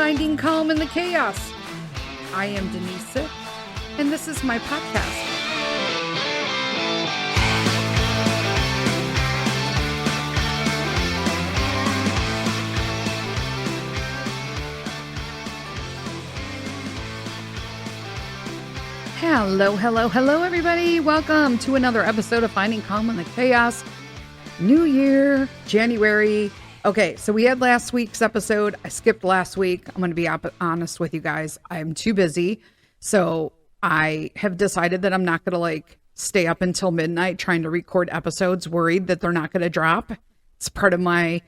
Finding Calm in the Chaos. I am Denise Sith, and this is my podcast. Hello, everybody. Welcome to another episode of Finding Calm in the Chaos. New year, January. Okay, so we had last week's episode. I skipped last week. I'm going to be honest with you guys. I'm too busy. So I have decided that I'm not going to stay up until midnight trying to record episodes, worried that they're not going to drop. It's part of my,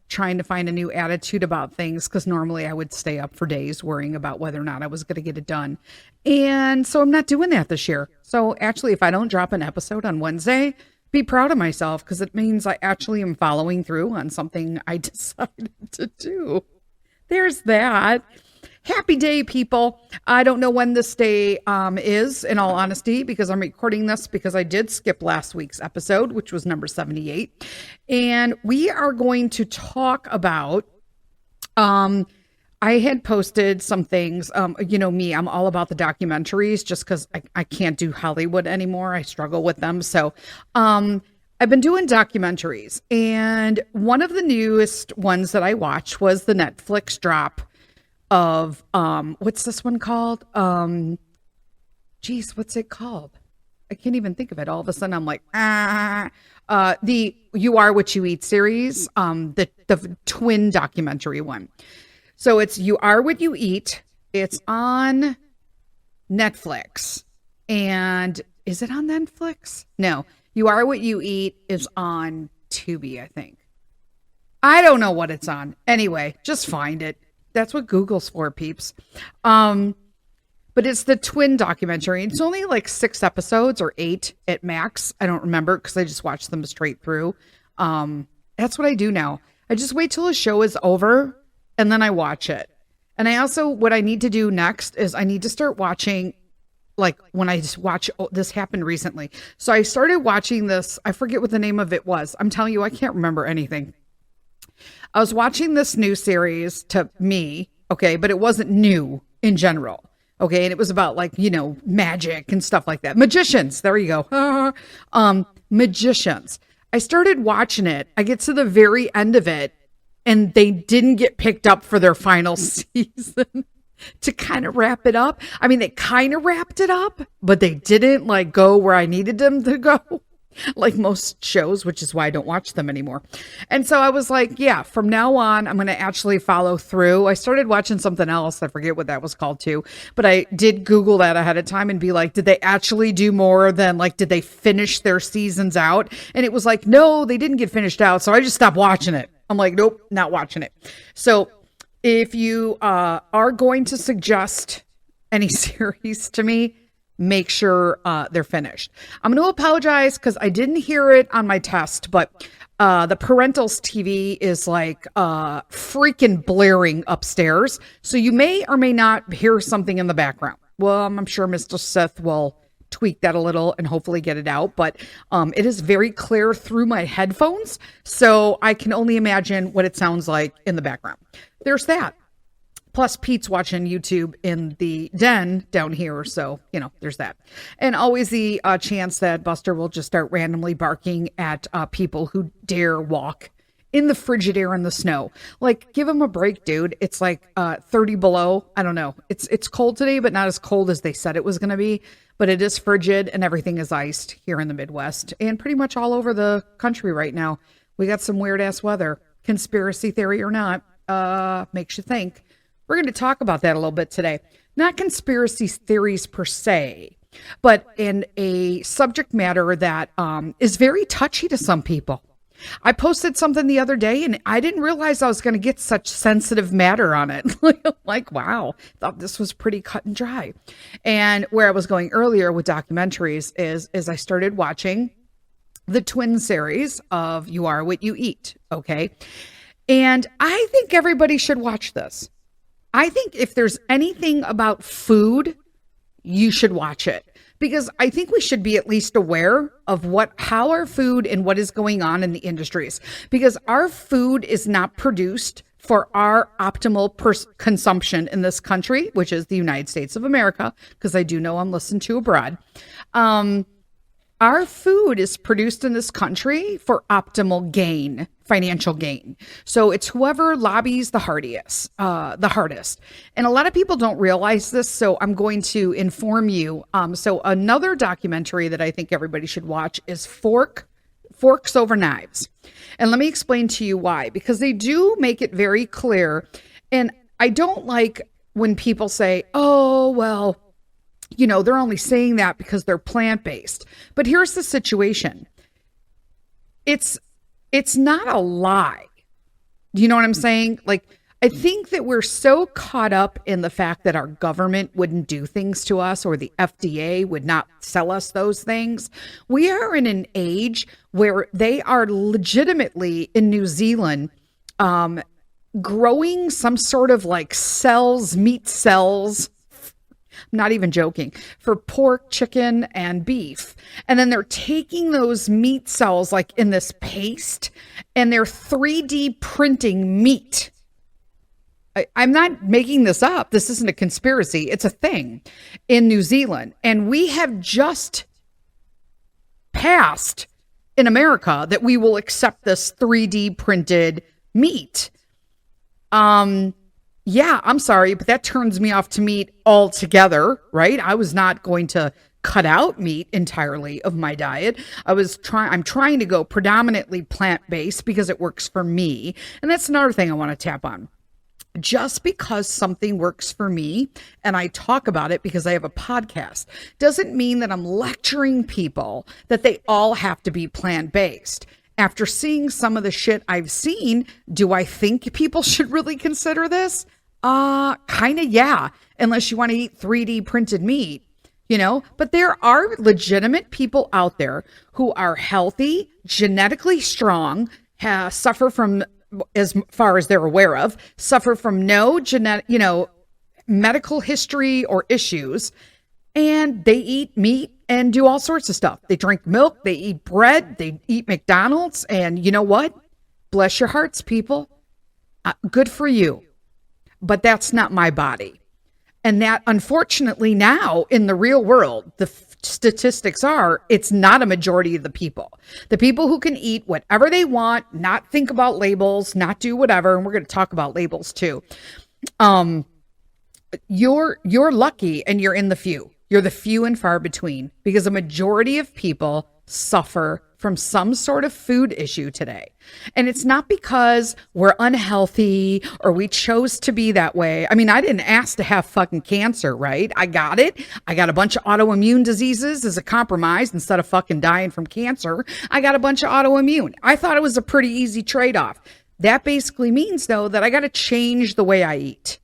trying to find a new attitude about things, because normally I would stay up for days worrying about whether or not I was going to get it done. And so I'm not doing that this year. So actually, if I don't drop an episode on Wednesday, be proud of myself, because it means I actually am following through on something I decided to do. There's that. Happy day, people. I don't know when this day is, in all honesty, because I'm recording this because I did skip last week's episode, which was number 78. And we are going to talk about, I had posted some things, me, I'm all about the documentaries just because I can't do Hollywood anymore. I struggle with them. So I've been doing documentaries, and one of the newest ones that I watched was the Netflix drop of, what's this one called? What's it called? I can't even think of it. All of a sudden I'm like, the You Are What You Eat series, the twin documentary one. So it's You Are What You Eat. It's on Netflix. And is it on Netflix? No. You Are What You Eat is on Tubi, I think. I don't know what it's on. Anyway, just find it. That's what Google's for, peeps. But it's the twin documentary. It's only 6 episodes or 8 at max. I don't remember because I just watched them straight through. That's what I do now. I just wait till a show is over and then I watch it. And I also, what I need to do next is I need to start watching, when I just watch, this happened recently. So I started watching this. I forget what the name of it was. I'm telling you, I can't remember anything. I was watching this new series to me, okay, but it wasn't new in general, okay, and it was about magic and stuff like that. Magicians, there you go. Magicians. I started watching it. I get to the very end of it, and they didn't get picked up for their final season to kind of wrap it up. I mean, they kind of wrapped it up, but they didn't go where I needed them to go. Like most shows, which is why I don't watch them anymore. And so I was like, yeah, from now on, I'm going to actually follow through. I started watching something else. I forget what that was called too, but I did Google that ahead of time and be like, did they actually do more than did they finish their seasons out? And it was like, no, they didn't get finished out. So I just stopped watching it. I'm like, nope, not watching it. So if you are going to suggest any series to me, make sure they're finished. I'm going to apologize because I didn't hear it on my test, but the parental's TV is freaking blaring upstairs. So you may or may not hear something in the background. Well, I'm sure Mr. Sith will tweak that a little and hopefully get it out, but it is very clear through my headphones. So I can only imagine what it sounds like in the background. There's that. Plus, Pete's watching YouTube in the den down here. So, there's that. And always the chance that Buster will just start randomly barking at people who dare walk in the frigid air and the snow. Give him a break, dude. It's 30 below. I don't know. It's cold today, but not as cold as they said it was going to be. But it is frigid and everything is iced here in the Midwest and pretty much all over the country right now. We got some weird ass weather. Conspiracy theory or not, makes you think. We're going to talk about that a little bit today. Not conspiracy theories per se, but in a subject matter that is very touchy to some people. I posted something the other day and I didn't realize I was going to get such sensitive matter on it. Wow, thought this was pretty cut and dry. And where I was going earlier with documentaries is I started watching the twin series of You Are What You Eat. Okay. And I think everybody should watch this. I think if there's anything about food, you should watch it, because I think we should be at least aware of how our food and what is going on in the industries, because our food is not produced for our optimal consumption in this country, which is the United States of America, because I do know I'm listened to abroad. Our food is produced in this country for optimal gain, financial gain. So it's whoever lobbies the hardest. And a lot of people don't realize this, so I'm going to inform you. So another documentary that I think everybody should watch is Forks Over Knives. And let me explain to you why, because they do make it very clear. And I don't like when people say, oh, well, they're only saying that because they're plant-based. But here's the situation. It's not a lie. Do you know what I'm saying? Like, I think that we're so caught up in the fact that our government wouldn't do things to us, or the FDA would not sell us those things. We are in an age where they are legitimately in New Zealand growing some sort of like meat cells. I'm not even joking, for pork, chicken, and beef. And then they're taking those meat cells like in this paste, and they're 3D printing meat. I'm not making this up. This isn't a conspiracy. It's a thing in New Zealand. And we have just passed in America that we will accept this 3D printed meat. Yeah, I'm sorry, but that turns me off to meat altogether, right? I was not going to cut out meat entirely of my diet. I'm trying to go predominantly plant-based because it works for me. And that's another thing I want to tap on. Just because something works for me and I talk about it because I have a podcast doesn't mean that I'm lecturing people that they all have to be plant-based. After seeing some of the shit I've seen, do I think people should really consider this? Kind of, yeah, unless you want to eat 3D printed meat, but there are legitimate people out there who are healthy, genetically strong, suffer from, as far as they're aware of, suffer from no medical history or issues, and they eat meat and do all sorts of stuff. They drink milk, they eat bread, they eat McDonald's, and you know what? Bless your hearts, people. Good for you. But that's not my body. And that, unfortunately, now in the real world, the statistics are, it's not a majority of the people. The people who can eat whatever they want, not think about labels, not do whatever, and we're going to talk about labels too. You're lucky, and you're in the few. You're the few and far between, because a majority of people suffer from some sort of food issue today. And it's not because we're unhealthy or we chose to be that way. I mean, I didn't ask to have fucking cancer, right? I got it. I got a bunch of autoimmune diseases as a compromise. Instead of fucking dying from cancer, I got a bunch of autoimmune. I thought it was a pretty easy trade-off. That basically means, though, that I got to change the way I eat,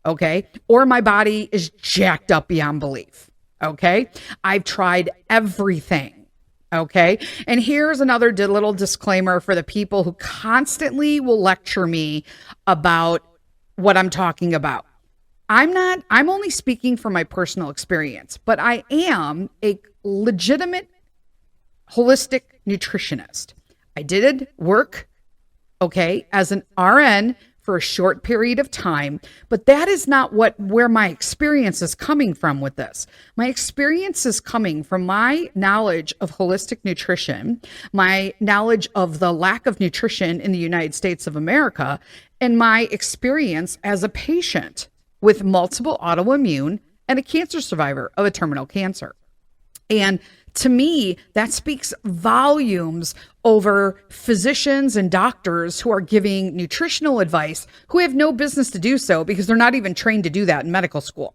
okay? Or my body is jacked up beyond belief, okay? I've tried everything. Okay. And here's another little disclaimer for the people who constantly will lecture me about what I'm talking about. I'm only speaking from my personal experience, but I am a legitimate holistic nutritionist. I did work, okay, as an RN for a short period of time, but that is not where my experience is coming from with this. My experience is coming from my knowledge of holistic nutrition, my knowledge of the lack of nutrition in the United States of America, and my experience as a patient with multiple autoimmune and a cancer survivor of a terminal cancer. And to me, that speaks volumes over physicians and doctors who are giving nutritional advice who have no business to do so because they're not even trained to do that in medical school.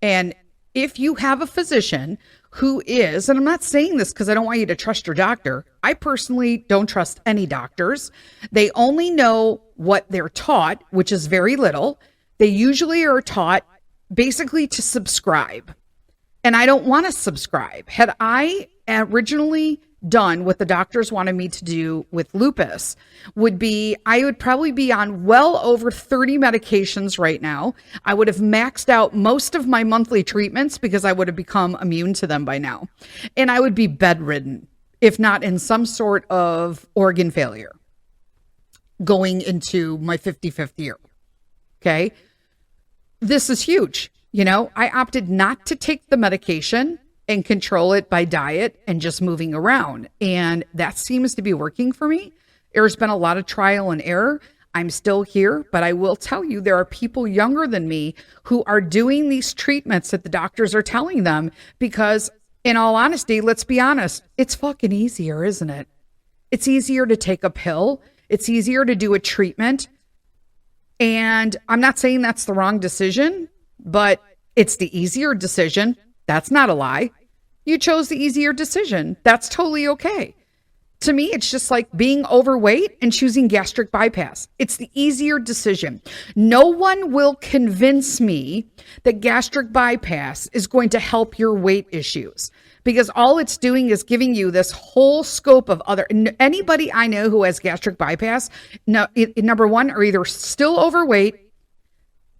And if you have a physician who is, and I'm not saying this because I don't want you to trust your doctor. I personally don't trust any doctors. They only know what they're taught, which is very little. They usually are taught basically to subscribe. And I don't want to subscribe. Had I originally done what the doctors wanted me to do with lupus, I would probably be on well over 30 medications right now. I would have maxed out most of my monthly treatments because I would have become immune to them by now. And I would be bedridden, if not in some sort of organ failure. going into my 55th year. Okay. This is huge. I opted not to take the medication and control it by diet and just moving around. And that seems to be working for me. There's been a lot of trial and error. I'm still here, but I will tell you, there are people younger than me who are doing these treatments that the doctors are telling them because, in all honesty, let's be honest, it's fucking easier, isn't it? It's easier to take a pill. It's easier to do a treatment. And I'm not saying that's the wrong decision, but it's the easier decision. That's not a lie. You chose the easier decision. That's totally okay. To me, it's just like being overweight and choosing gastric bypass. It's the easier decision. No one will convince me that gastric bypass is going to help your weight issues, because all it's doing is giving you this whole scope of anybody I know who has gastric bypass, number one, are either still overweight,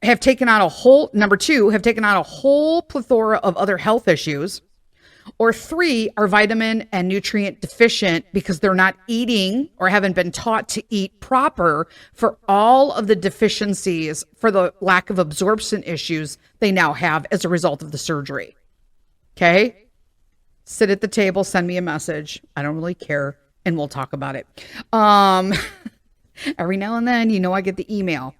have taken on number two, have taken on a whole plethora of other health issues, or three, are vitamin and nutrient deficient because they're not eating or haven't been taught to eat proper for all of the deficiencies, for the lack of absorption issues they now have as a result of the surgery. Okay? Sit at the table, send me a message. I don't really care, and we'll talk about it. Every now and then, I get the email.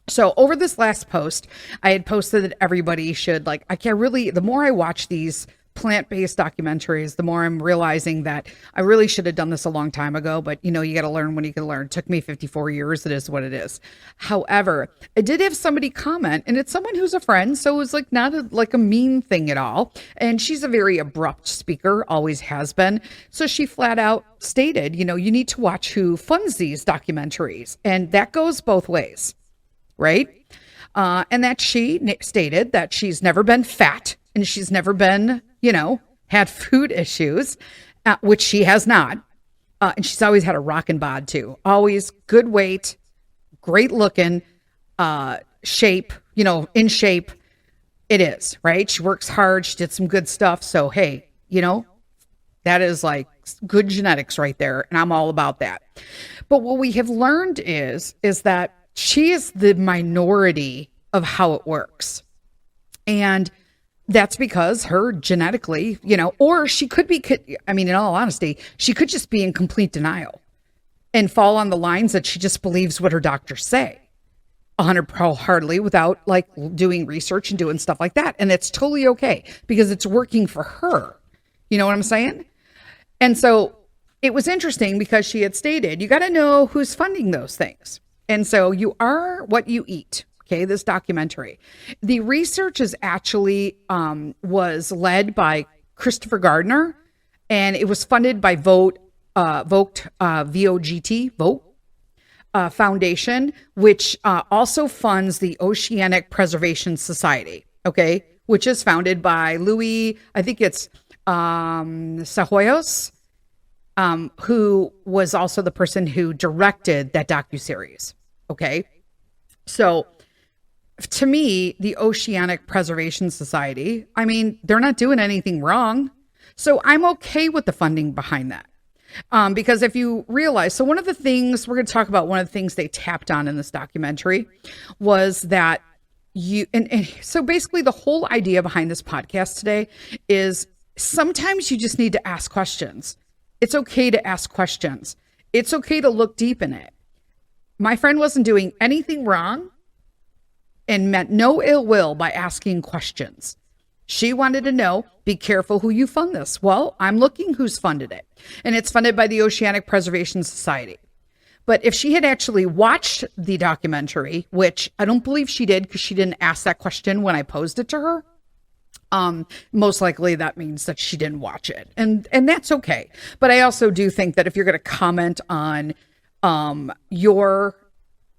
So over this last post, I had posted that everybody should, the more I watch these plant-based documentaries, the more I'm realizing that I really should have done this a long time ago, but you got to learn when you can learn. It took me 54 years. It is what it is. However, I did have somebody comment, and it's someone who's a friend, so it was not a mean thing at all. And she's a very abrupt speaker, always has been. So she flat out stated, you need to watch who funds these documentaries. And that goes both ways, right? And that she stated that she's never been fat and she's never been, had food issues, which she has not. And she's always had a rockin' bod too. Always good weight, great looking, shape, in shape. It is, right? She works hard. She did some good stuff. So, hey, that is good genetics right there. And I'm all about that. But what we have learned is that she is the minority of how it works. And that's because her genetically, or she could be, in all honesty, she could just be in complete denial and fall on the lines that she just believes what her doctors say 100% hardly without doing research and doing stuff like that. And that's totally okay because it's working for her. You know what I'm saying? And so it was interesting because she had stated, you got to know who's funding those things. And so you are what you eat. Okay, this documentary. The research is actually was led by Christopher Gardner, and it was funded by VOGT Foundation, which also funds the Oceanic Preservation Society, okay, which is founded by Louis, I think it's Sahoyos, who was also the person who directed that docuseries, okay? So to me, the Oceanic Preservation Society, they're not doing anything wrong. So I'm okay with the funding behind that. Because if you realize, so one of the things, we're going to talk about one of the things they tapped on in this documentary was that and so basically the whole idea behind this podcast today is sometimes you just need to ask questions. It's okay to ask questions. It's okay to look deep in it. My friend wasn't doing anything wrong and meant no ill will by asking questions. She wanted to know, be careful who you fund this. Well, I'm looking who's funded it. And it's funded by the Oceanic Preservation Society. But if she had actually watched the documentary, which I don't believe she did because she didn't ask that question when I posed it to her, most likely that means that she didn't watch it. And that's okay. But I also do think that if you're going to comment on your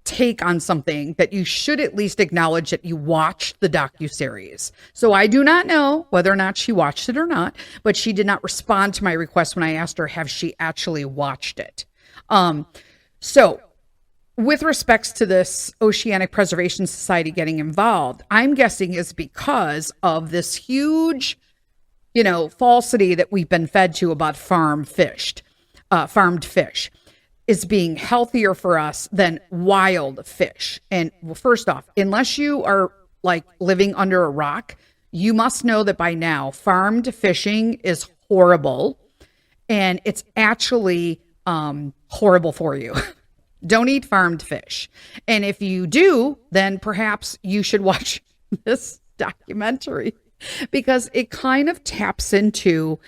take on something, that you should at least acknowledge that you watched the docuseries. So I do not know whether or not she watched it or not, but she did not respond to my request when I asked her, have she actually watched it? So with respects to this Oceanic Preservation Society getting involved, I'm guessing is because of this huge, falsity that we've been fed to about farmed fish. is being healthier for us than wild fish. And well, first off, unless you are like living under a rock, you must know that by now farmed fishing is horrible, and it's actually horrible for you. Don't eat farmed fish. And if you do, then perhaps you should watch this documentary, because it kind of taps into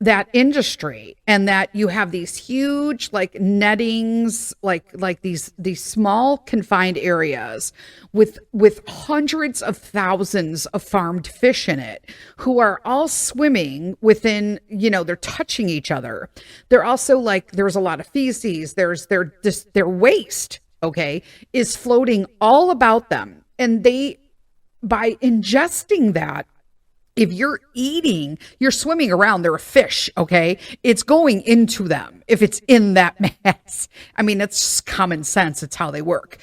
that industry, and that you have these huge like nettings, like these small confined areas with hundreds of thousands of farmed fish in it, who are all swimming within, they're touching each other. They're also like, there's a lot of feces, there's their waste, okay, is floating all about them. And by ingesting that, if you're swimming around, they're a fish, okay? It's going into them if it's in that mass. I mean, it's common sense. It's how they work.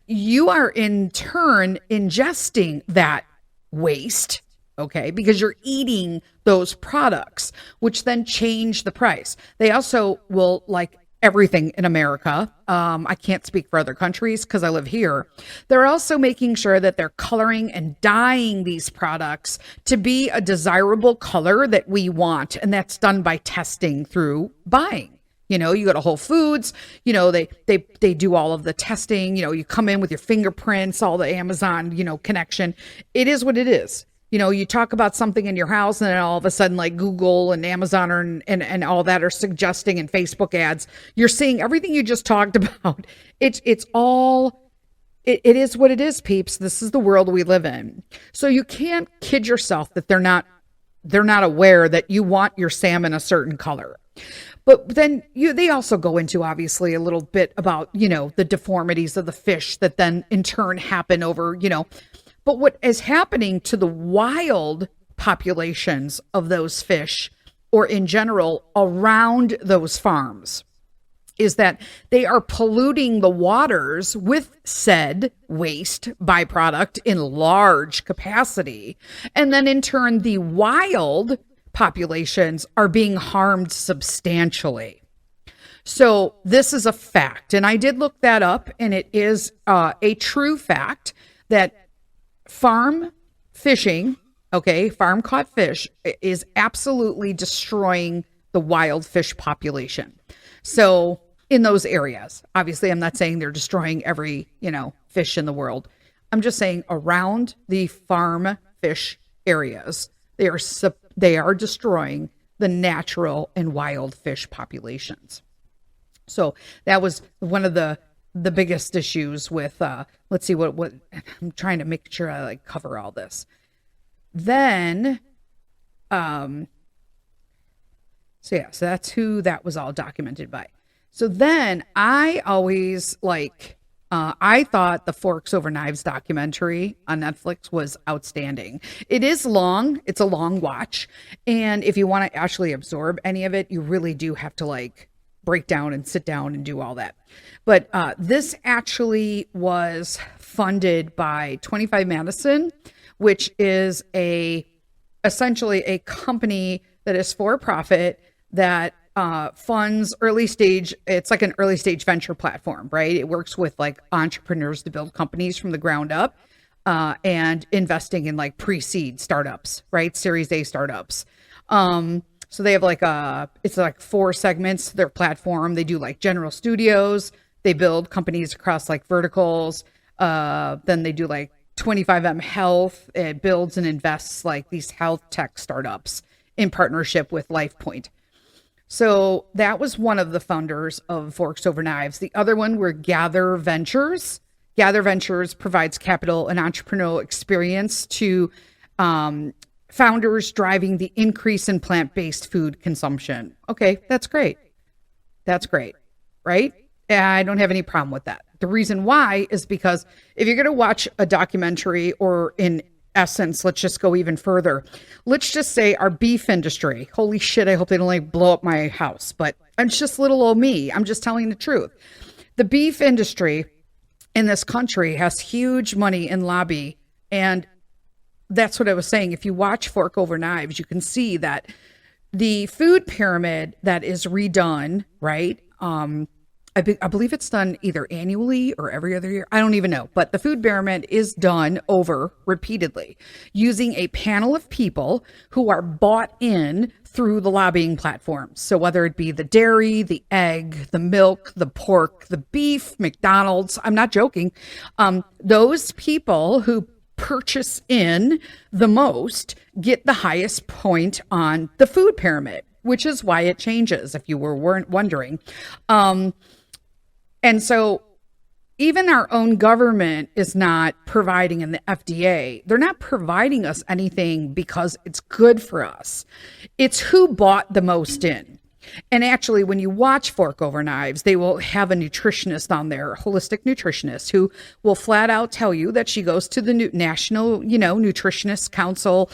You are in turn ingesting that waste, okay? Because you're eating those products, which then change the price. They also will, like everything in America, I can't speak for other countries because I live here. They're also making sure that they're coloring and dyeing these products to be a desirable color that we want. And that's done by testing through buying. You go to Whole Foods, they do all of the testing, you come in with your fingerprints, all the Amazon, connection. It is what it is. You talk about something in your house, and then all of a sudden, like Google and Amazon and all that are suggesting, and Facebook ads, you're seeing everything you just talked about. It is what it is, peeps. This is the world we live in. So you can't kid yourself that they're not aware that you want your salmon a certain color. But then they also go into, obviously, a little bit about, the deformities of the fish that then in turn happen over, But what is happening to the wild populations of those fish, or in general around those farms, is that they are polluting the waters with said waste byproduct in large capacity. And then in turn, the wild populations are being harmed substantially. So this is a fact. And I did look that up, and it is a true fact that farm fishing, okay, farm caught fish is absolutely destroying the wild fish population. So in those areas, obviously, I'm not saying they're destroying every, fish in the world. I'm just saying around the farm fish areas, they are destroying the natural and wild fish populations. So that was one of the biggest issues with, let's see what I'm trying to make sure I cover all this. Then, so that's who that was all documented by. So then I always I thought the Forks Over Knives documentary on Netflix was outstanding. It is long. It's a long watch. And if you want to actually absorb any of it, you really do have to break down and sit down and do all that. But this actually was funded by 25 Madison, which is essentially a company that is for profit that funds early stage. It's like an early stage venture platform, right? It works with entrepreneurs to build companies from the ground up, and investing in pre-seed startups, right? Series A startups. So they have it's 4 segments to their platform. They do general studios. They build companies across verticals. Then they do 25M Health. It builds and invests these health tech startups in partnership with LifePoint. So that was one of the founders of Forks Over Knives. The other one were Gather Ventures. Gather Ventures provides capital and entrepreneurial experience to founders driving the increase in plant-based food consumption. Okay, that's great. That's great, right? I don't have any problem with that. The reason why is because if you're going to watch a documentary, or in essence, let's just go even further. Let's just say our beef industry. Holy shit, I hope they don't blow up my house, but it's just little old me. I'm just telling the truth. The beef industry in this country has huge money in lobby, and that's what I was saying. If you watch Fork Over Knives, you can see that the food pyramid that is redone, right? I believe it's done either annually or every other year. I don't even know. But the food betterment is done over repeatedly using a panel of people who are bought in through the lobbying platforms. So whether it be the dairy, the egg, the milk, the pork, the beef, McDonald's, I'm not joking. Those people who purchase in the most get the highest point on the food pyramid, which is why it changes, if you weren't wondering. And so even our own government is not providing, in the FDA, they're not providing us anything because it's good for us. It's who bought the most in. And actually, when you watch Fork Over Knives, they will have a nutritionist on there, a holistic nutritionist, who will flat out tell you that she goes to the National, Nutritionist Council,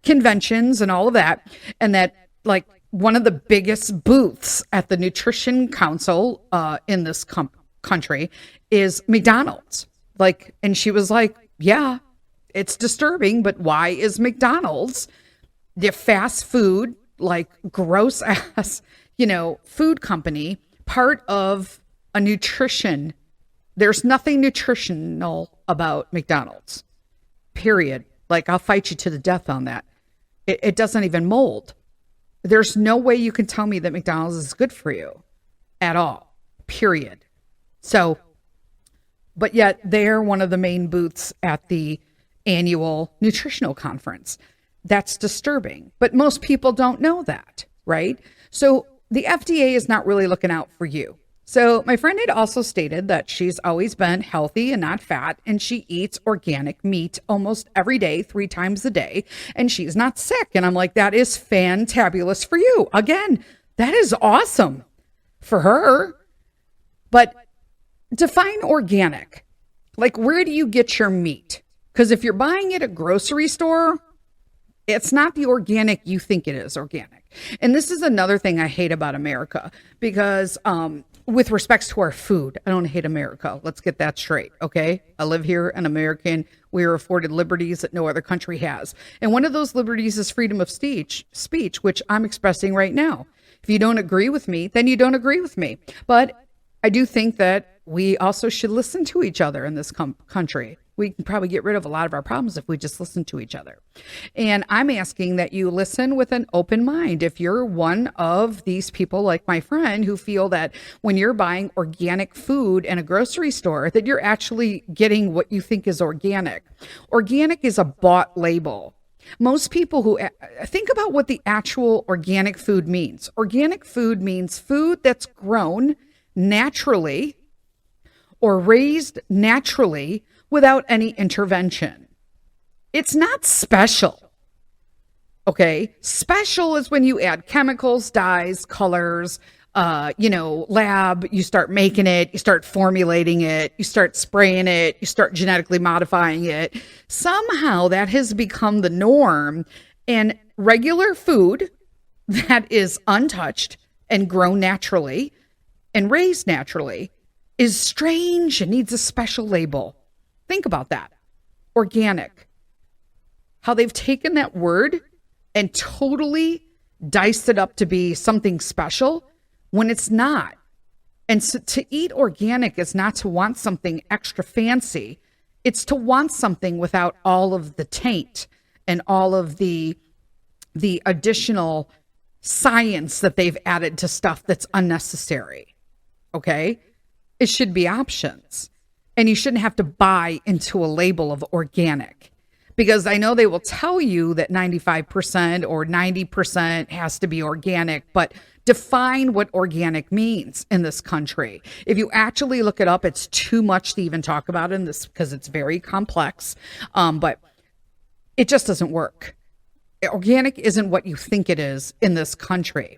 conventions and all of that. And that, like, one of the biggest booths at the Nutrition Council in this country is McDonald's. And she was like, yeah, it's disturbing, but why is McDonald's, the fast food, gross ass, food company, part of a nutrition? There's nothing nutritional about McDonald's, period. I'll fight you to the death on that. It doesn't even mold. There's no way you can tell me that McDonald's is good for you at all, period. So, but yet they're one of the main booths at the annual nutritional conference. That's disturbing. But most people don't know that, right? So the FDA is not really looking out for you. So my friend had also stated that she's always been healthy and not fat, and she eats organic meat almost every day, 3 times a day, and she's not sick. And I'm like, that is fantabulous for you. Again, that is awesome for her. But define organic. Where do you get your meat? Because if you're buying it at a grocery store, it's not the organic you think it is organic. And this is another thing I hate about America, because with respects to our food, I don't hate America. Let's get that straight, okay? I live here, an American. We are afforded liberties that no other country has. And one of those liberties is freedom of speech, which I'm expressing right now. If you don't agree with me, then you don't agree with me. But I do think that we also should listen to each other in this country. We can probably get rid of a lot of our problems if we just listen to each other. And I'm asking that you listen with an open mind. If you're one of these people like my friend who feel that when you're buying organic food in a grocery store, that you're actually getting what you think is organic. Organic is a bought label. Most people who think about what the actual organic food means. Organic food means food that's grown naturally or raised naturally without any intervention. It's not special. Okay? Special is when you add chemicals, dyes, colors, lab, you start making it, you start formulating it, you start spraying it, you start genetically modifying it. Somehow that has become the norm, and regular food that is untouched and grown naturally and raised naturally is strange and needs a special label. Think about that. Organic. How they've taken that word and totally diced it up to be something special when it's not. And so to eat organic is not to want something extra fancy. It's to want something without all of the taint and all of the additional science that they've added to stuff that's unnecessary. Okay? It should be options. And you shouldn't have to buy into a label of organic, because I know they will tell you that 95% or 90% has to be organic, but define what organic means in this country. If you actually look it up, it's too much to even talk about in this because it's very complex, but it just doesn't work. Organic isn't what you think it is in this country.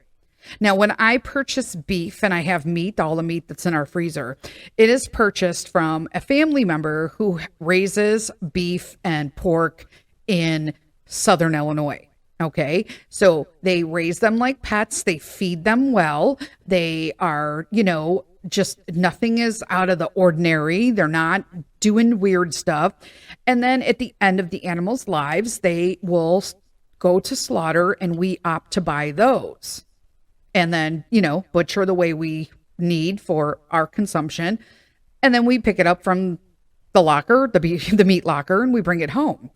Now, when I purchase beef and I have meat, all the meat that's in our freezer, it is purchased from a family member who raises beef and pork in Southern Illinois. Okay. So they raise them like pets. They feed them well. They are, just nothing is out of the ordinary. They're not doing weird stuff. And then at the end of the animals' lives, they will go to slaughter, and we opt to buy those. And then, butcher the way we need for our consumption. And then we pick it up from the locker, the meat locker, and we bring it home.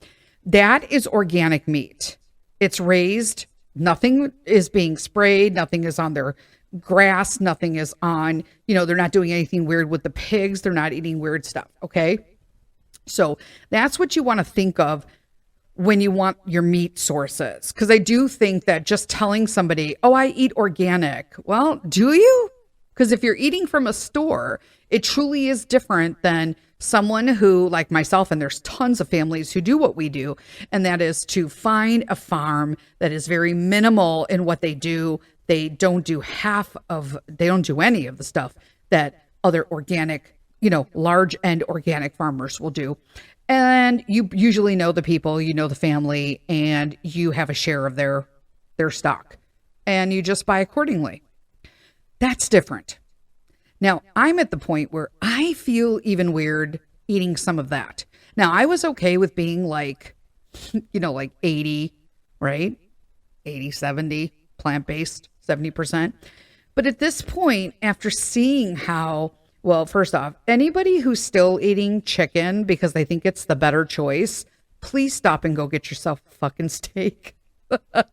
That is organic meat. It's raised. Nothing is being sprayed. Nothing is on their grass. Nothing is on, they're not doing anything weird with the pigs. They're not eating weird stuff. Okay. So that's what you want to think of when you want your meat sources. Because I do think that just telling somebody, oh, I eat organic. Well, do you? Because if you're eating from a store, it truly is different than someone who, like myself, and there's tons of families who do what we do, and that is to find a farm that is very minimal in what they do. They don't do any of the stuff that other organic, large end organic farmers will do. And you usually know the people, the family, and you have a share of their stock, and you just buy accordingly. That's different. Now, I'm at the point where I feel even weird eating some of that. Now, I was okay with being like 80, right? 80, 70, plant-based, 70%. But at this point, after seeing how, well, first off, anybody who's still eating chicken because they think it's the better choice, please stop and go get yourself a fucking steak.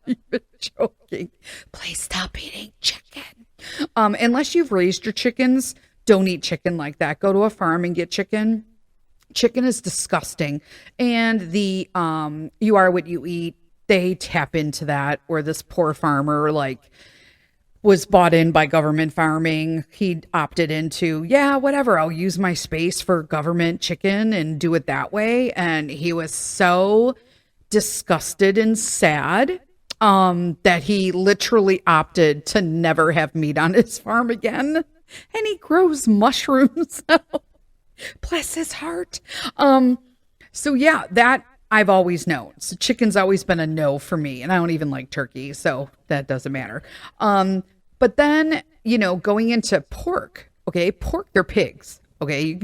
You've been joking. Please stop eating chicken. Unless you've raised your chickens, don't eat chicken like that. Go to a farm and get chicken. Chicken is disgusting. And the you are what you eat, they tap into that. Or this poor farmer was bought in by government farming. He opted into, whatever, I'll use my space for government chicken and do it that way. And he was so disgusted and sad that he literally opted to never have meat on his farm again. And he grows mushrooms. Bless his heart. So yeah, that I've always known. So chicken's always been a no for me, and I don't even like turkey, so that doesn't matter. But then, going into pork, okay, they're pigs. Okay,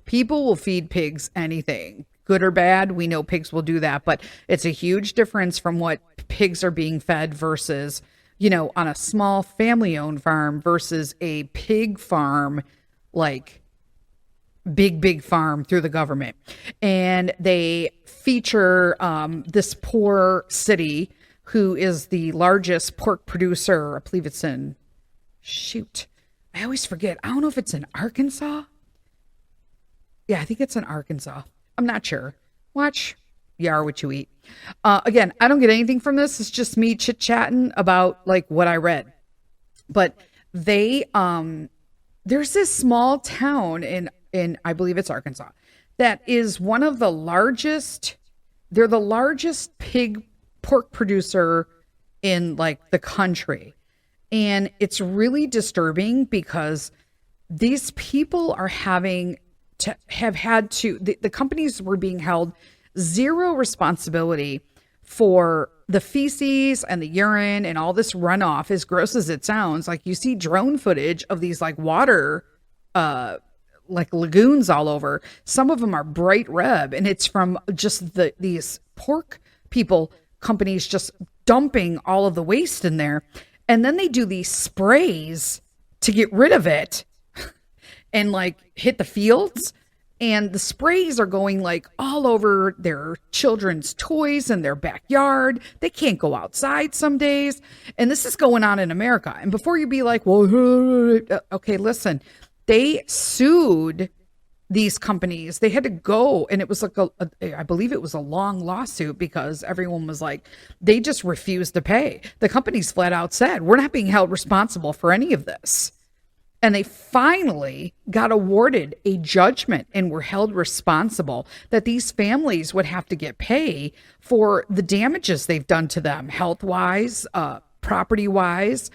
people will feed pigs anything. Good or bad, we know pigs will do that, but it's a huge difference from what pigs are being fed versus, on a small family-owned farm versus a pig farm, like big farm through the government. And they feature this poor city who is the largest pork producer. I believe it's I always forget. I don't know if it's in Arkansas. Yeah, I think it's in Arkansas. I'm not sure. Watch You Are What You Eat. Again, I don't get anything from this. It's just me chit-chatting about what I read. But there's this small town in I believe it's Arkansas that is one of the largest. They're the largest pork producer in the country. And it's really disturbing because these people are the companies were being held zero responsibility for the feces and the urine and all this runoff, as gross as it sounds. You see drone footage of these water, lagoons all over. Some of them are bright red, and it's from just these pork companies just dumping all of the waste in there. And then they do these sprays to get rid of it and hit the fields. And the sprays are going all over their children's toys in their backyard. They can't go outside some days. And this is going on in America. And before you be well, okay, listen, they sued these companies. They had to go, and it was I believe it was a long lawsuit because everyone was they just refused to pay. The companies flat out said, we're not being held responsible for any of this. And they finally got awarded a judgment and were held responsible that these families would have to get pay for the damages they've done to them, health-wise, property-wise,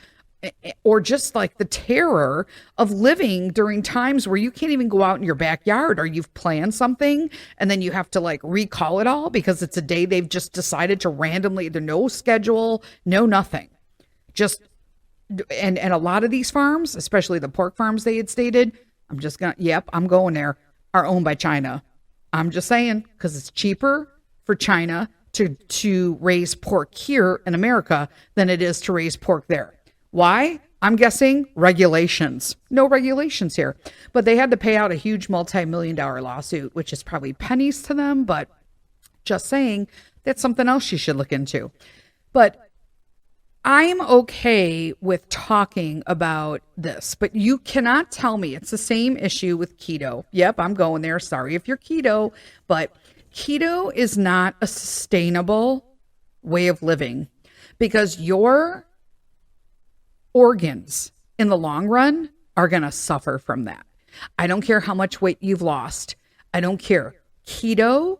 or just the terror of living during times where you can't even go out in your backyard, or you've planned something and then you have to recall it all because it's a day they've just decided to randomly, there's no schedule, no nothing. And a lot of these farms, especially the pork farms they had stated, I'm going there, are owned by China. I'm just saying, because it's cheaper for China to raise pork here in America than it is to raise pork there. Why? I'm guessing regulations. No regulations here. But they had to pay out a huge multi-million-dollar lawsuit, which is probably pennies to them, but just saying that's something else you should look into. But I'm okay with talking about this, but you cannot tell me it's the same issue with keto. Yep, I'm going there. Sorry if you're keto, but keto is not a sustainable way of living because your organs in the long run are going to suffer from that. I don't care how much weight you've lost. I don't care. Keto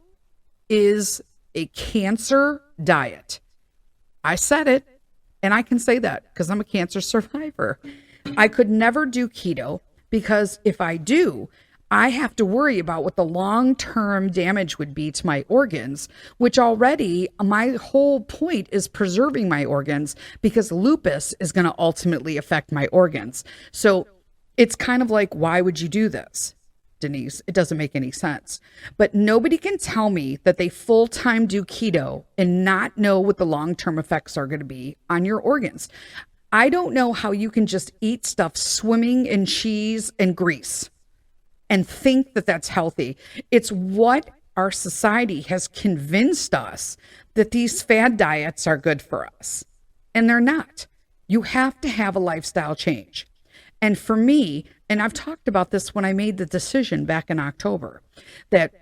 is a cancer diet. I said it. And I can say that because I'm a cancer survivor. I could never do keto because if I do, I have to worry about what the long-term damage would be to my organs, which already my whole point is preserving my organs because lupus is going to ultimately affect my organs. So it's kind of like, why would you do this, Denise? It doesn't make any sense. But nobody can tell me that they full-time do keto and not know what the long-term effects are going to be on your organs. I don't know how you can just eat stuff swimming in cheese and grease and think that that's healthy. It's what our society has convinced us that these fad diets are good for us. And they're not. You have to have a lifestyle change. And for me, and I've talked about this when I made the decision back in October, that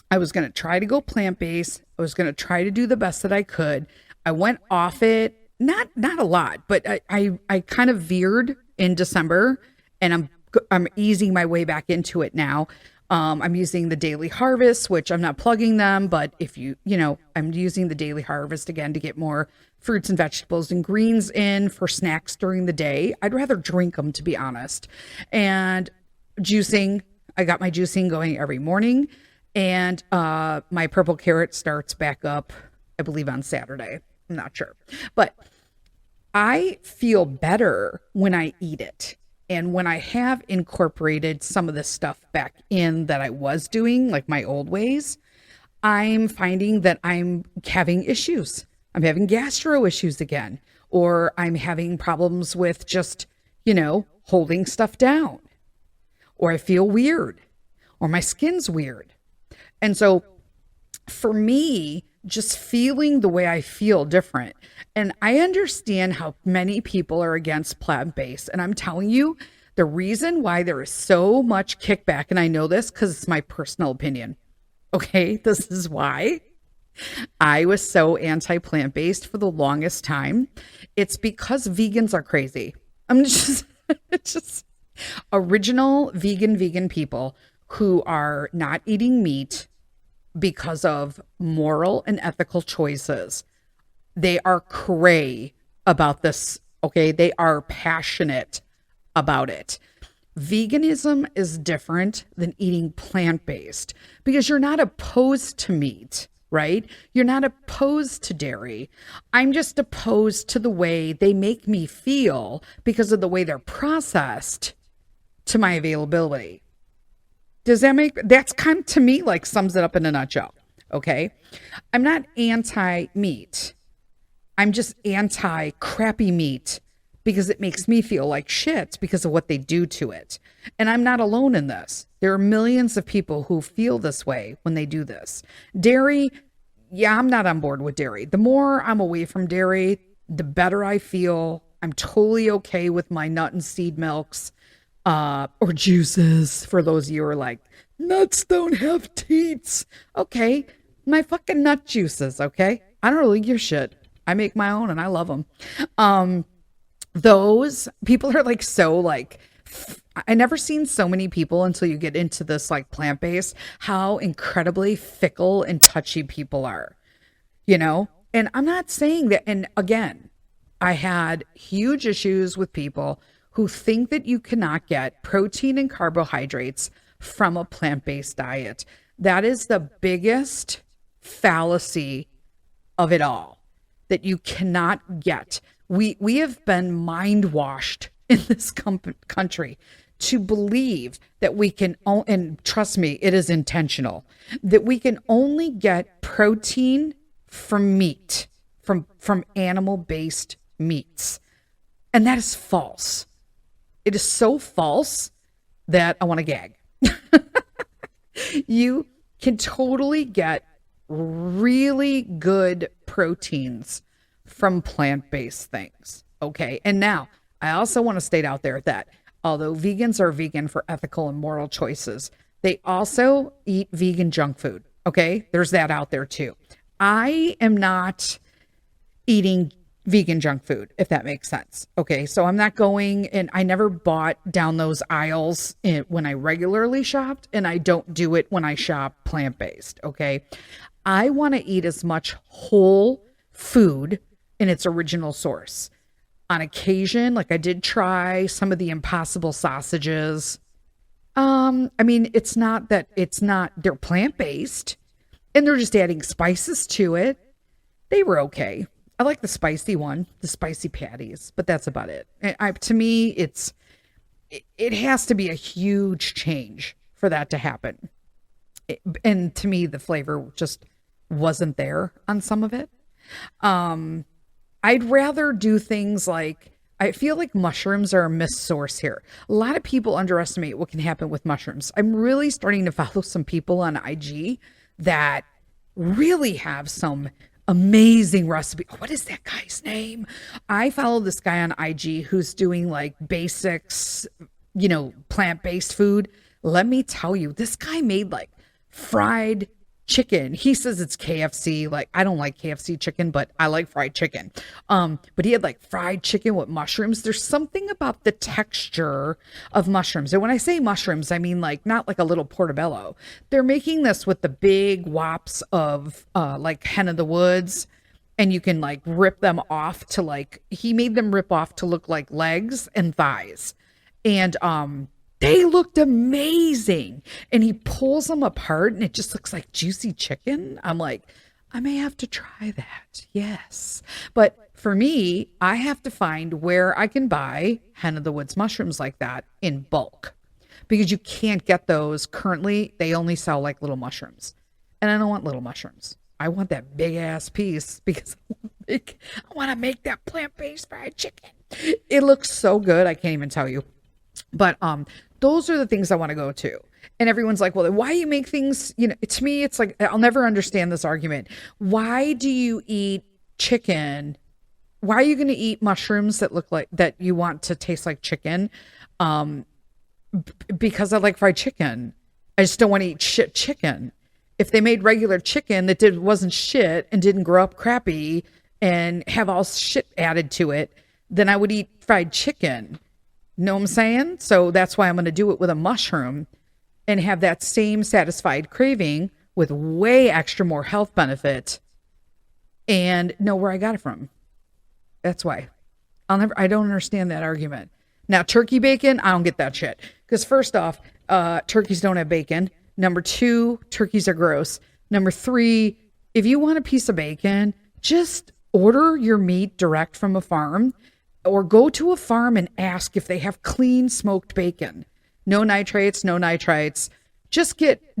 I was going to try to go plant-based. I was going to try to do the best that I could. I went off it, not a lot, but I kind of veered in December, and I'm easing my way back into it now. I'm using the Daily Harvest, which I'm not plugging them, but if I'm using the Daily Harvest again to get more fruits and vegetables and greens in for snacks during the day. I'd rather drink them, to be honest. And juicing, I got my juicing going every morning, and my purple carrot starts back up, I believe, on Saturday. I'm not sure, but I feel better when I eat it. And when I have incorporated some of the stuff back in that I was doing, like my old ways, I'm finding that I'm having issues. I'm having gastro issues again, or I'm having problems with just, holding stuff down, or I feel weird, or my skin's weird. And so for me, just feeling the way I feel different. And I understand how many people are against plant-based. And I'm telling you, the reason why there is so much kickback, and I know this because it's my personal opinion. Okay, this is why I was so anti-plant-based for the longest time. It's because vegans are crazy. I'm just, it's just original vegan people who are not eating meat because of moral and ethical choices. They are cray about this, okay? They are passionate about it. Veganism is different than eating plant-based because you're not opposed to meat, right? You're not opposed to dairy. I'm just opposed to the way they make me feel because of the way they're processed to my availability. Does that that's kind of, to me, like sums it up in a nutshell, okay? I'm not anti-meat. I'm just anti-crappy meat because it makes me feel like shit because of what they do to it. And I'm not alone in this. There are millions of people who feel this way when they do this. Dairy, yeah, I'm not on board with dairy. The more I'm away from dairy, the better I feel. I'm totally okay with my nut and seed milks. Or juices, for those of you who are like, nuts don't have teats. Okay, my fucking nut juices, okay? I don't really give a shit. I make my own and I love them. Those people are like so like, I never seen so many people until you get into this like plant-based, how incredibly fickle and touchy people are, And I'm not saying that, and again, I had huge issues with people who think that you cannot get protein and carbohydrates from a plant-based diet. That is the biggest fallacy of it all, that you cannot get. We have been mind washed in this country to believe that we can, and trust me, it is intentional, that we can only get protein from meat, from animal-based meats. And that is false. It is so false that I want to gag. You can totally get really good proteins from plant-based things. Okay. And now I also want to state out there that although vegans are vegan for ethical and moral choices, they also eat vegan junk food. Okay. There's that out there too. I am not eating vegan junk food, if that makes sense. Okay. So I'm not going, and I never bought down those aisles when I regularly shopped, and I don't do it when I shop plant-based. Okay. I want to eat as much whole food in its original source. On occasion, like I did try some of the Impossible sausages. I mean, they're plant-based and they're just adding spices to it. They were okay. I like the spicy one, the spicy patties, but that's about it. To me, it has to be a huge change for that to happen. And to me, the flavor just wasn't there on some of it. I'd rather do things like, I feel like mushrooms are a missed source here. A lot of people underestimate what can happen with mushrooms. I'm really starting to follow some people on IG that really have some amazing recipe. What is that guy's name? I follow this guy on IG who's doing like basics, plant-based food. Let me tell you, this guy made like fried chicken. He says it's KFC. Like, I don't like KFC chicken, but I like fried chicken. But he had like fried chicken with mushrooms. There's something about the texture of mushrooms. And when I say mushrooms, I mean like not like a little portobello. They're making this with the big wops of like hen of the woods, and you can like rip them off to like, he made them rip off to look like legs and thighs. And they looked amazing. And he pulls them apart and it just looks like juicy chicken. I'm like, I may have to try that. Yes. But for me, I have to find where I can buy hen of the woods mushrooms like that in bulk, because you can't get those currently. They only sell like little mushrooms. And I don't want little mushrooms. I want that big ass piece because I want to make that plant-based fried chicken. It looks so good. I can't even tell you. But those are the things I want to go to. And everyone's like, well, why you make things, to me, it's like, I'll never understand this argument. Why do you eat chicken? Why are you going to eat mushrooms that look like, that you want to taste like chicken? Because I like fried chicken. I just don't want to eat shit chicken. If they made regular chicken that wasn't shit and didn't grow up crappy and have all shit added to it, then I would eat fried chicken. Know what I'm saying? So that's why I'm going to do it with a mushroom and have that same satisfied craving with way extra more health benefit and know where I got it from. That's why. I don't understand that argument. Now, turkey bacon, I don't get that shit. Because first off, turkeys don't have bacon. Number two, turkeys are gross. Number three, if you want a piece of bacon, just order your meat direct from a farm. Or go to a farm and ask if they have clean smoked bacon. No nitrates, no nitrites.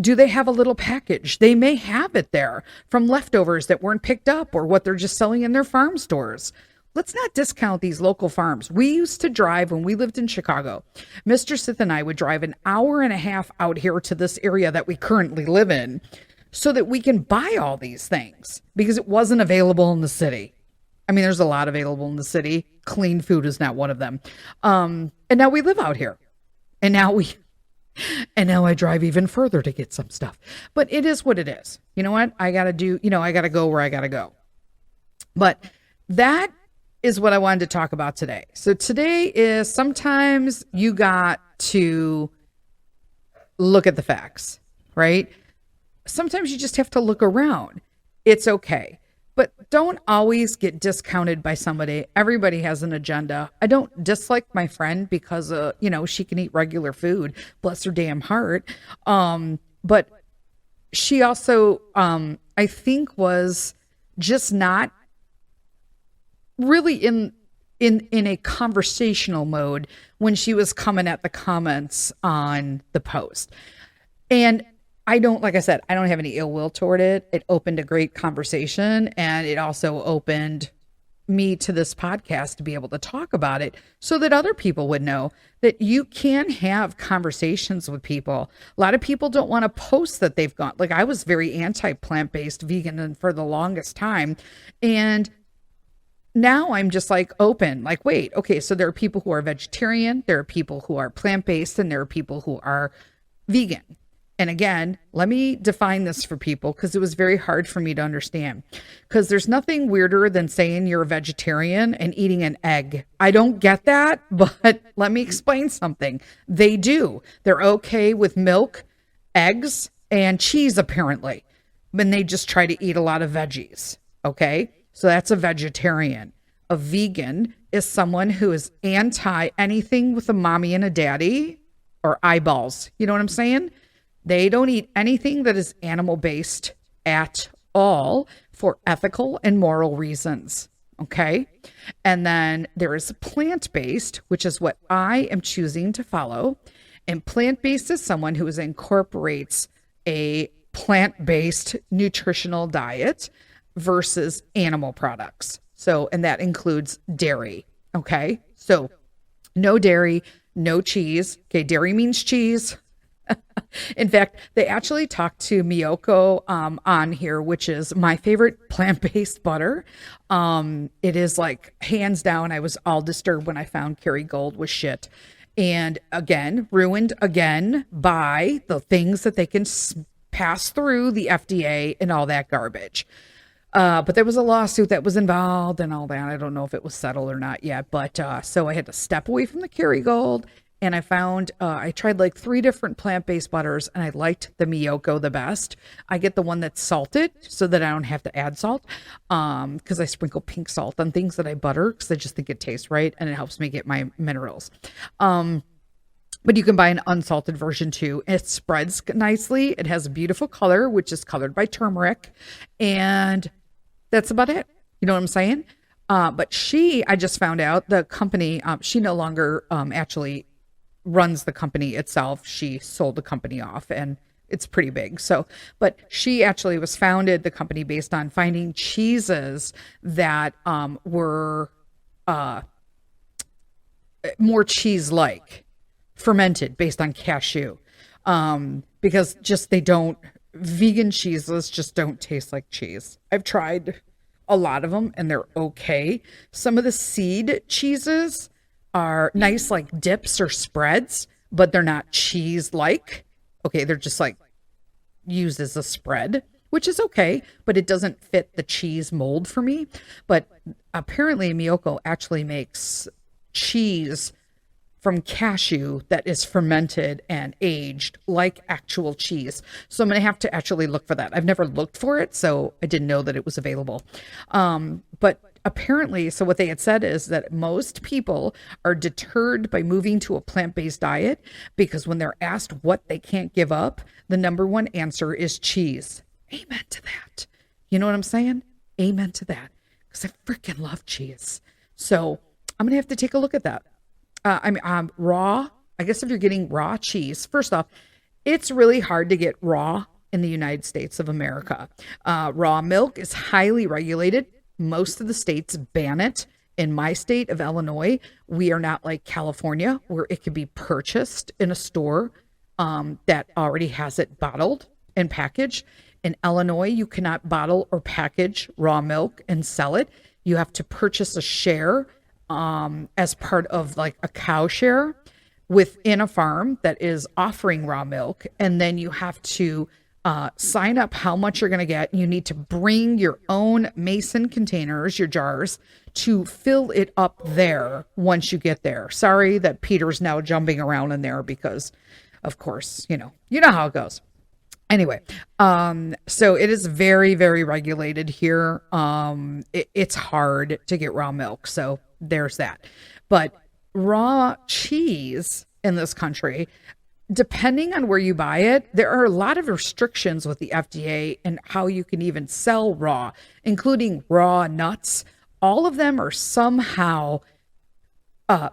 Do they have a little package? They may have it there from leftovers that weren't picked up or what they're just selling in their farm stores. Let's not discount these local farms. We used to drive when we lived in Chicago. Mr. Sith and I would drive an hour and a half out here to this area that we currently live in so that we can buy all these things because it wasn't available in the city. I mean, there's a lot available in the city. Clean food is not one of them. And now we live out here. And now I drive even further to get some stuff. But it is what it is. You know what? I got to go where I got to go. But that is what I wanted to talk about today. So today is sometimes you got to look at the facts, right? Sometimes you just have to look around. It's okay. But don't always get discounted by somebody. Everybody has an agenda. I don't dislike my friend because, she can eat regular food. Bless her damn heart. But she also, I think, was just not really in a conversational mode when she was coming at the comments on the post. And like I said, I don't have any ill will toward it. It opened a great conversation and it also opened me to this podcast to be able to talk about it so that other people would know that you can have conversations with people. A lot of people don't want to post that they've gone. Like, I was very anti plant-based vegan and for the longest time. And now I'm just like open, like, wait, okay, so there are people who are vegetarian, there are people who are plant-based, and there are people who are vegan. And again, let me define this for people because it was very hard for me to understand. Because there's nothing weirder than saying you're a vegetarian and eating an egg. I don't get that, but let me explain something. They do. They're okay with milk, eggs, and cheese, apparently. When they just try to eat a lot of veggies. Okay? So that's a vegetarian. A vegan is someone who is anti anything with a mommy and a daddy or eyeballs. You know what I'm saying? They don't eat anything that is animal-based at all for ethical and moral reasons, okay? And then there is plant-based, which is what I am choosing to follow. And plant-based is someone who incorporates a plant-based nutritional diet versus animal products. So, and that includes dairy, okay? So, no dairy, no cheese. Okay, dairy means cheese. In fact, they actually talked to Miyoko on here, which is my favorite plant-based butter. It is like hands down. I was all disturbed when I found Kerrygold was shit. And again, ruined again by the things that they can pass through the FDA and all that garbage. But there was a lawsuit that was involved and all that. I don't know if it was settled or not yet. But so I had to step away from the Kerrygold. And I found, I tried like 3 different plant-based butters and I liked the Miyoko the best. I get the one that's salted so that I don't have to add salt. Because I sprinkle pink salt on things that I butter because I just think it tastes right and it helps me get my minerals. But you can buy an unsalted version too. It spreads nicely. It has a beautiful color, which is colored by turmeric. And that's about it. You know what I'm saying? But I just found out the company, she no longer actually runs the company itself. She sold the company off and it's pretty big. So, but she actually was founded the company based on finding cheeses that were more cheese-like, fermented based on cashew. Because just vegan cheeses just don't taste like cheese. I've tried a lot of them and they're okay. Some of the seed cheeses are nice like dips or spreads, but they're not cheese-like. Okay, they're just like used as a spread, which is okay, but it doesn't fit the cheese mold for me. But apparently Miyoko actually makes cheese from cashew that is fermented and aged like actual cheese. So I'm going to have to actually look for that. I've never looked for it, so I didn't know that it was available. But apparently, so what they had said is that most people are deterred by moving to a plant-based diet because when they're asked what they can't give up, the number one answer is cheese. Amen to that. You know what I'm saying? Amen to that. Because I freaking love cheese. So I'm going to have to take a look at that. Raw, I guess if you're getting raw cheese, first off, it's really hard to get raw in the United States of America. Raw milk is highly regulated. Most of the states ban it. In my state of Illinois, we are not like California where it can be purchased in a store that already has it bottled and packaged. In Illinois, you cannot bottle or package raw milk and sell it. You have to purchase a share as part of like a cow share within a farm that is offering raw milk. And then you have to sign up how much you're going to get. You need to bring your own mason containers, your jars, to fill it up there once you get there. Sorry that Peter's now jumping around in there because, of course, you know how it goes. Anyway, so it is very, very regulated here. It's hard to get raw milk. So there's that. But raw cheese in this country, depending on where you buy it, there are a lot of restrictions with the FDA and how you can even sell raw, including raw nuts. All of them are somehow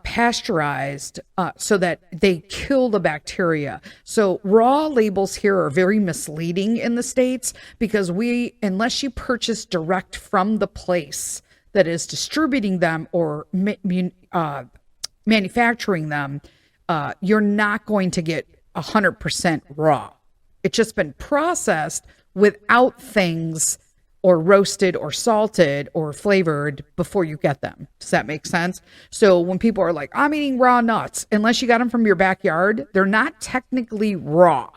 pasteurized so that they kill the bacteria. So raw labels here are very misleading in the States because unless you purchase direct from the place that is distributing them or manufacturing them, you're not going to get 100% raw. It's just been processed without things or roasted or salted or flavored before you get them. Does that make sense? So when people are like, I'm eating raw nuts, unless you got them from your backyard, they're not technically raw.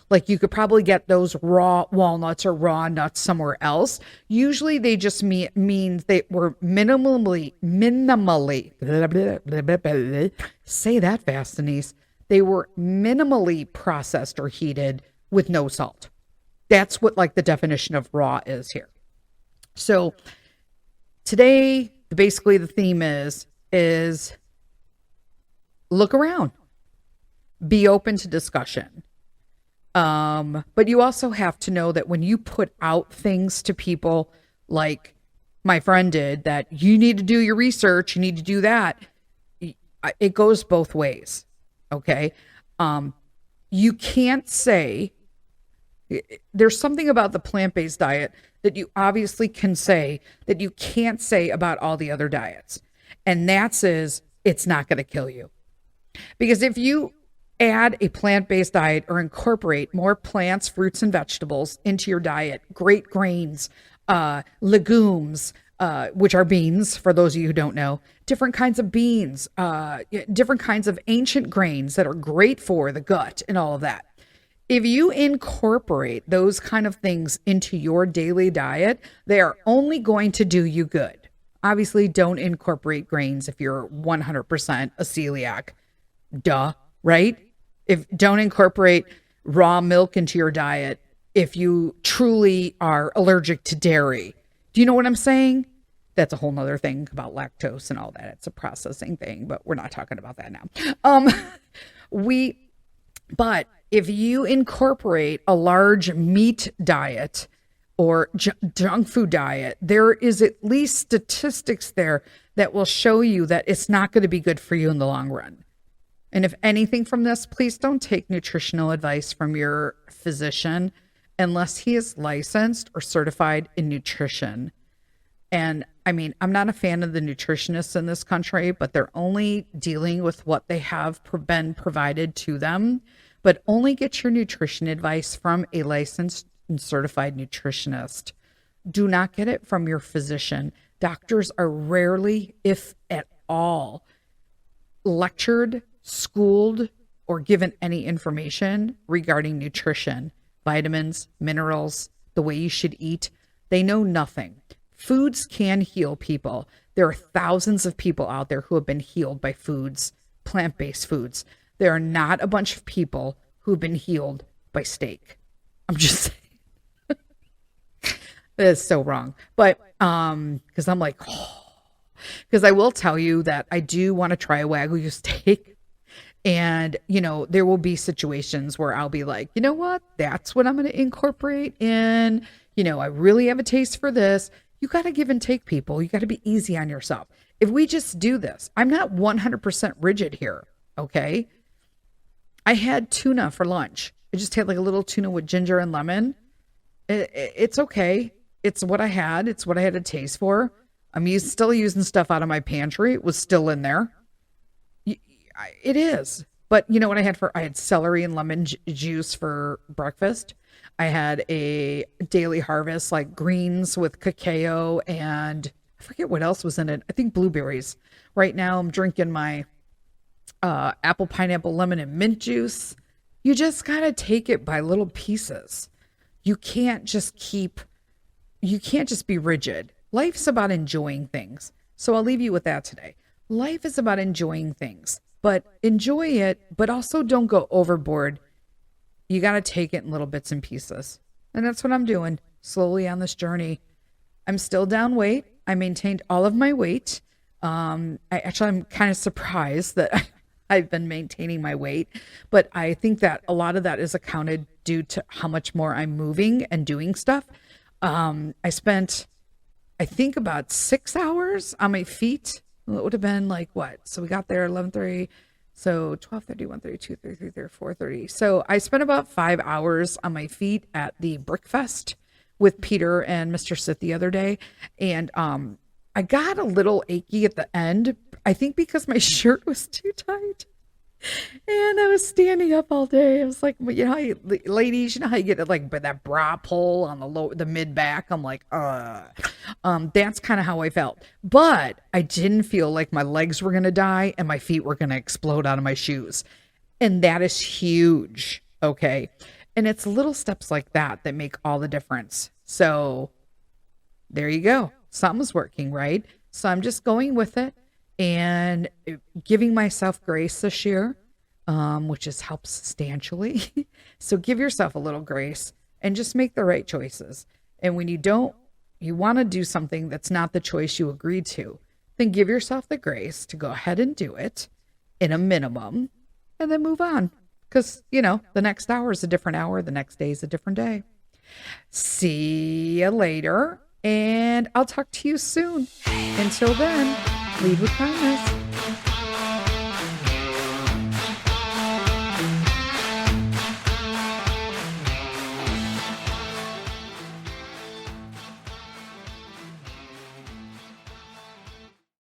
Like you could probably get those raw walnuts or raw nuts somewhere else. Usually they just mean they were minimally, say that fast, Denise. They were minimally processed or heated with no salt. That's what like the definition of raw is here. So today, basically the theme is look around, be open to discussion. But you also have to know that when you put out things to people like my friend did, that you need to do your research, you need to do that. It goes both ways. Okay. You can't say, there's something about the plant-based diet that you obviously can say that you can't say about all the other diets. And that is, it's not going to kill you. Because if you add a plant-based diet or incorporate more plants, fruits, and vegetables into your diet, great grains, legumes, which are beans, for those of you who don't know, different kinds of beans, different kinds of ancient grains that are great for the gut and all of that. If you incorporate those kind of things into your daily diet, they are only going to do you good. Obviously, don't incorporate grains if you're 100% a celiac. Duh, right? Don't incorporate raw milk into your diet if you truly are allergic to dairy. Do you know what I'm saying? That's a whole nother thing about lactose and all that. It's a processing thing, but we're not talking about that now. But if you incorporate a large meat diet or junk food diet, there is at least statistics there that will show you that it's not going to be good for you in the long run. And if anything from this, please don't take nutritional advice from your physician unless he is licensed or certified in nutrition. And I mean, I'm not a fan of the nutritionists in this country, but they're only dealing with what they have been provided to them. But only get your nutrition advice from a licensed and certified nutritionist. Do not get it from your physician. Doctors are rarely, if at all, lectured, schooled, or given any information regarding nutrition, vitamins, minerals, the way you should eat. They know nothing. Foods can heal people. There are thousands of people out there who have been healed by foods, plant-based foods. There are not a bunch of people who've been healed by steak. I'm just saying. That is so wrong. But because I'm like, because I will tell you that I do want to try a Wagyu steak. And, you know, there will be situations where I'll be like, you know what? That's what I'm going to incorporate in. You know, I really have a taste for this. You got to give and take, people. You got to be easy on yourself. If we just do this, I'm not 100% rigid here. Okay. I had tuna for lunch. I just had like a little tuna with ginger and lemon. It's okay. It's what I had. It's what I had a taste for. I'm still using stuff out of my pantry. It was still in there. It is. But you know what I had celery and lemon juice for breakfast. I had a Daily Harvest, like greens with cacao, and I forget what else was in it. I think blueberries. Right now I'm drinking my apple, pineapple, lemon, and mint juice. You just got to take it by little pieces. You can't just be rigid. Life's about enjoying things. So I'll leave you with that today. Life is about enjoying things, but enjoy it, but also don't go overboard. You got to take it in little bits and pieces. And that's what I'm doing slowly on this journey. I'm still down weight. I maintained all of my weight. I'm kind of surprised that I've been maintaining my weight, but I think that a lot of that is accounted due to how much more I'm moving and doing stuff. I spent, I think, about 6 hours on my feet. Well, it would have been like what? So we got there 11:30. So 12:30, 1:30, 2:30, 3:30, 4:30. So I spent about 5 hours on my feet at the Brickfest with Peter and Mr. Sith the other day. And I got a little achy at the end. I think because my shirt was too tight. And I was standing up all day. I was like, well, you know, how ladies, you know how you get like that bra pull on the mid back. I'm like, that's kind of how I felt. But I didn't feel like my legs were gonna die and my feet were gonna explode out of my shoes, and that is huge. Okay, and it's little steps like that that make all the difference. So there you go. Something's working, right? So I'm just going with it and giving myself grace this year, which has helped substantially. So give yourself a little grace and just make the right choices. And when you want to do something that's not the choice you agreed to, then give yourself the grace to go ahead and do it in a minimum and then move on. Because, you know, the next hour is a different hour. The next day is a different day. See you later. And I'll talk to you soon. Until then, lead with kindness.